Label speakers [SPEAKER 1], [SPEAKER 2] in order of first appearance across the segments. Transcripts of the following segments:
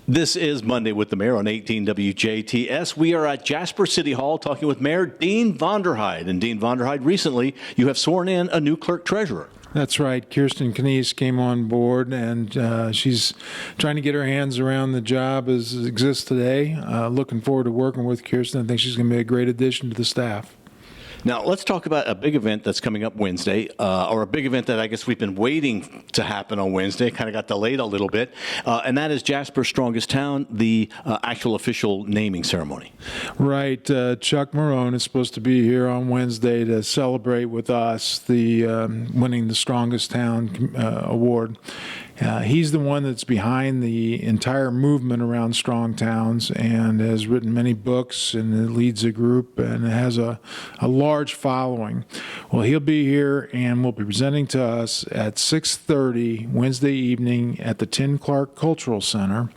[SPEAKER 1] This is Monday with the Mayor on 18 WJTS. We are at Jasper City Hall talking with Mayor Dean Vonderheide. And Dean Vonderheide, recently you have sworn in a new clerk treasurer.
[SPEAKER 2] That's right. Kirsten Knies came on board, and she's trying to get her hands around the job as it exists today. Looking forward to working with Kirsten. I think she's going to be a great addition to the staff.
[SPEAKER 1] Now, let's talk about a big event that's coming up Wednesday, or a big event that I guess we've been waiting to happen on Wednesday. Kind of got delayed a little bit, and that is Jasper's Strongest Town, the actual official naming ceremony.
[SPEAKER 2] Right. Chuck Marone is supposed to be here on Wednesday to celebrate with us the winning the Strongest Town award. He's the one that's behind the entire movement around strong towns and has written many books and leads a group and has a large following. Well, he'll be here and will be presenting to us at 6:30 Wednesday evening at the Tim Clark Cultural Center.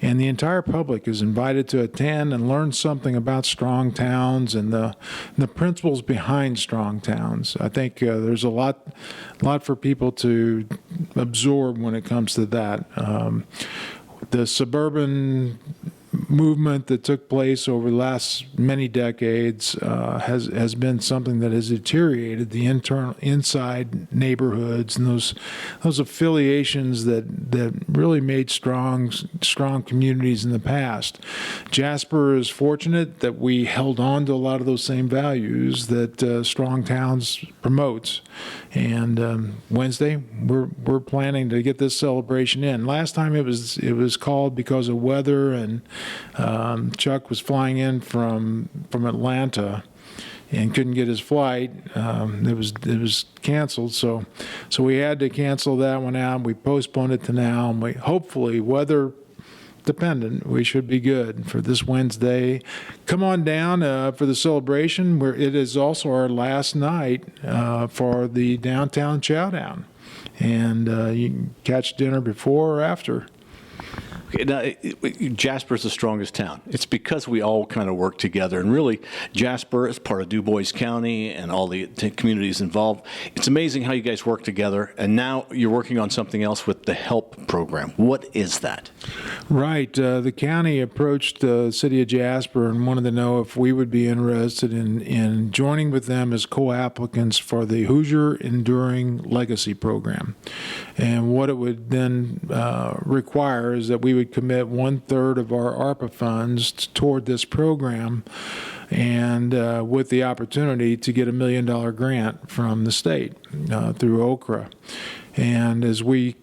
[SPEAKER 2] And the entire public is invited to attend and learn something about strong towns and the principles behind strong towns. I think there's a lot for people to absorb when it comes to that. The suburban movement that took place over the last many decades has been something that has deteriorated the inside neighborhoods and those affiliations that really made strong communities in the past. Jasper is fortunate that we held on to a lot of those same values that Strong Towns promotes. And Wednesday, we're planning to get this celebration in. Last time it was called because of weather, and Chuck was flying in from Atlanta and couldn't get his flight. It was canceled, so we had to cancel that one out. We postponed it to now, and we hopefully, weather dependent, we should be good for this Wednesday. Come on down for the celebration, where it is also our last night for the downtown chowdown, and you can catch dinner before or after.
[SPEAKER 1] Now, Jasper's the strongest town. It's because we all kind of work together. And really, Jasper is part of Du Bois County and all the communities involved. It's amazing how you guys work together. And now you're working on something else with the HELP program. What is that? Right.
[SPEAKER 2] The county approached the city of Jasper and wanted to know if we would be interested in joining with them as co-applicants for the Hoosier Enduring Legacy program. And what it would then require is that we would commit 1/3 of our ARPA funds toward this program, and with the opportunity to get $1 million grant from the state through Okra. And as we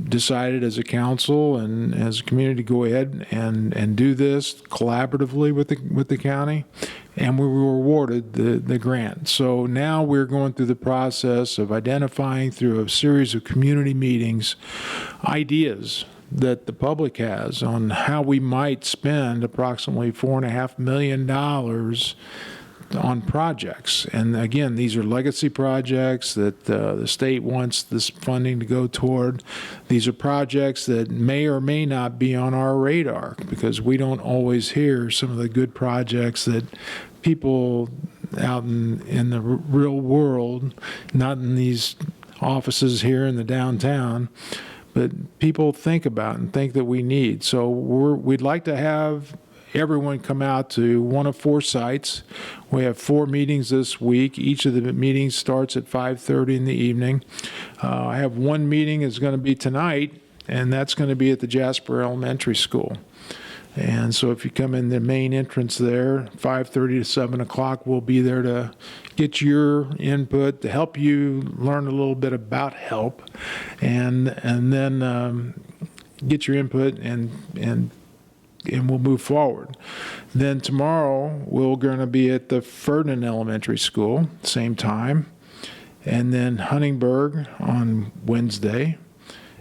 [SPEAKER 2] decided as a council and as a community to go ahead and do this collaboratively with the county, and we were awarded the grant. So now we're going through the process of identifying through a series of community meetings ideas that the public has on how we might spend approximately $4.5 million on projects. And again, these are legacy projects that the state wants this funding to go toward. These are projects that may or may not be on our radar because we don't always hear some of the good projects that people out in the real world, not in these offices here in the downtown, but people think about and think that we need. So we'd like to have everyone come out to one of 4 sites. We have 4 meetings this week. Each of the meetings starts at 5:30 in the evening. I have one meeting is going to be tonight, and that's going to be at the Jasper Elementary School. And so if you come in the main entrance there, 5:30 to 7 o'clock, we'll be there to get your input, to help you learn a little bit about HELP, and then get your input and we'll move forward. Then tomorrow, we're going to be at the Ferdinand Elementary School, same time, and then Huntingburg on Wednesday.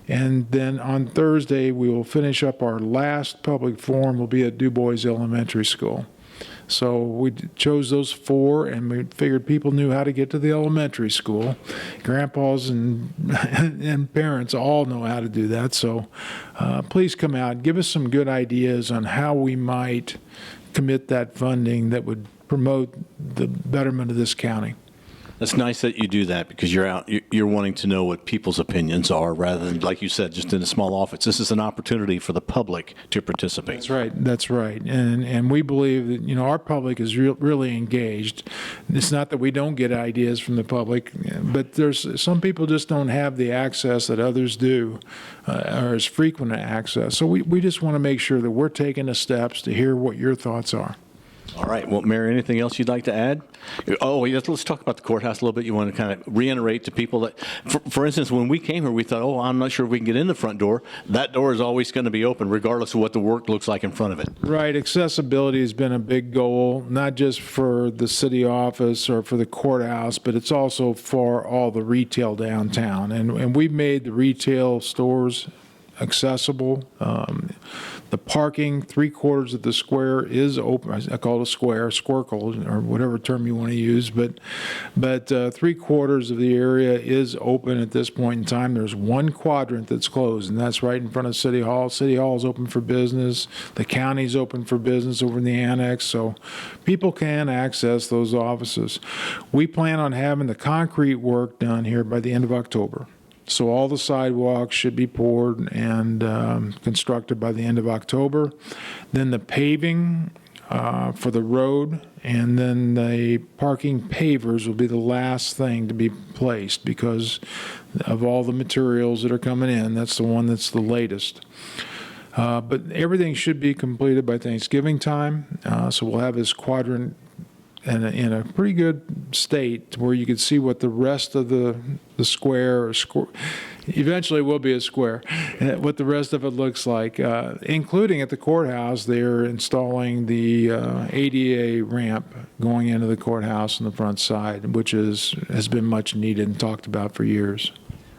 [SPEAKER 2] And then on Thursday, we will finish up our last public forum. Will be at Du Bois Elementary School. So we chose those 4, and we figured people knew how to get to the elementary school. Grandpas and parents all know how to do that. So please come out, give us some good ideas on how we might commit that funding that would promote the betterment of this county.
[SPEAKER 1] It's nice that you do that because you're wanting to know what people's opinions are rather than, like you said, just in a small office. This is an opportunity for the public to participate.
[SPEAKER 2] That's right. That's right. And we believe that, our public is really engaged. It's not that we don't get ideas from the public, but there's some people just don't have the access that others do, or as frequent access. So we just want to make sure that we're taking the steps to hear what your thoughts are.
[SPEAKER 1] All right. Well, Mayor, anything else you'd like to add? Oh, yes, let's talk about the courthouse a little bit. You want to kind of reiterate to people that, for instance, when we came here, we thought, I'm not sure if we can get in the front door. That door is always going to be open, regardless of what the work looks like in front of it.
[SPEAKER 2] Right. Accessibility has been a big goal, not just for the city office or for the courthouse, but it's also for all the retail downtown. And we've made the retail stores accessible. The parking, 3/4 of the square is open. I call it a square, squircle, or whatever term you want to use. But 3/4 of the area is open at this point in time. There's one quadrant that's closed, and that's right in front of City Hall. City Hall is open for business. The county's open for business over in the annex, so people can access those offices. We plan on having the concrete work done here by the end of October. So all the sidewalks should be poured and constructed by the end of October. Then the paving for the road, and then the parking pavers will be the last thing to be placed because of all the materials that are coming in. That's the one that's the latest. But everything should be completed by Thanksgiving time. So we'll have this quadrant in a pretty good state where you can see what the rest of the square eventually will be a square, what the rest of it looks like, including at the courthouse. They're installing the ADA ramp going into the courthouse on the front side, which has been much needed and talked about for years.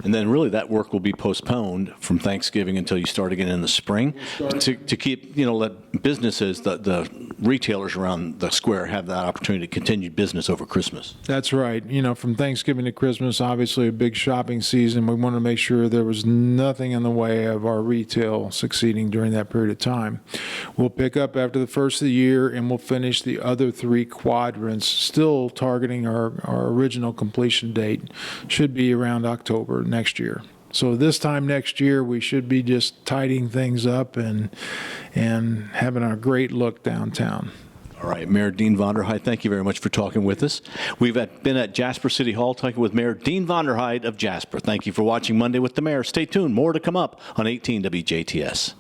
[SPEAKER 1] And then really that work will be postponed from Thanksgiving until you start again in the spring to keep, let businesses, the retailers around the square have that opportunity to continue business over Christmas.
[SPEAKER 2] That's right. From Thanksgiving to Christmas, obviously a big shopping season. We want to make sure there was nothing in the way of our retail succeeding during that period of time. We'll pick up after the first of the year, and we'll finish the other 3 quadrants, still targeting our original completion date. Should be around October next year. So this time next year, we should be just tidying things up and having a great look downtown.
[SPEAKER 1] All right, Mayor Dean Vonderheide, thank you very much for talking with us. We've been at Jasper City Hall talking with Mayor Dean Vonderheide of Jasper. Thank you for watching Monday with the Mayor. Stay tuned. More to come up on 18 WJTS.